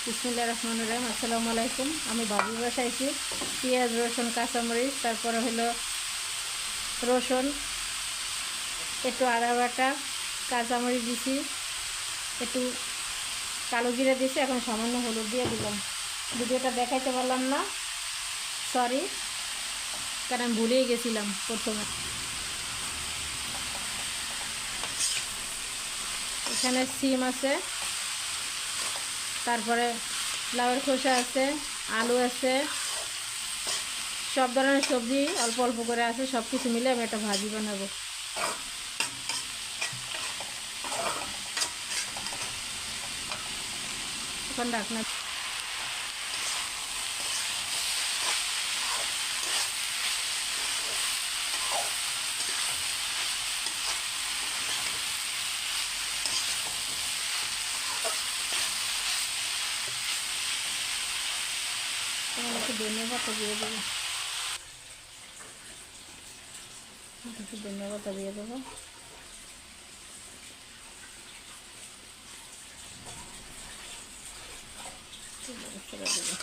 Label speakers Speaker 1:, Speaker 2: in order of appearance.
Speaker 1: বিসমিল্লাহির রহমানির রহিম। আসসালামু আলাইকুম। আমি ভাবি বসাইছি পেঁয়াজ রসুন কাঁচামরিচ, তারপরে হলো রসুন, একটু আদা বাটা, কাঁচামরিচ দিছি, একটু কালো জিরা দিছি, এখন সামান্য হলুদ দিয়ে দিলাম। ভিডিওটা দেখাইতে পারলাম না, সরি, কারণ আমি ভুলেই গেছিলাম প্রথমে। এখানে সিম আছে, তারপরে লাউয়ের খোসা আছে, আলু আছে, সব ধরনের সবজি অল্প অল্প করে আছে। সব কিছু মিলে আমি একটা ভাজি বানাবো। এখন ঢাকনা একটু ধনিয়া পাতা দিয়ে দেবো, একটু ধনিয়া পাতা দিয়ে দেবো। ছেড়ে দেবো।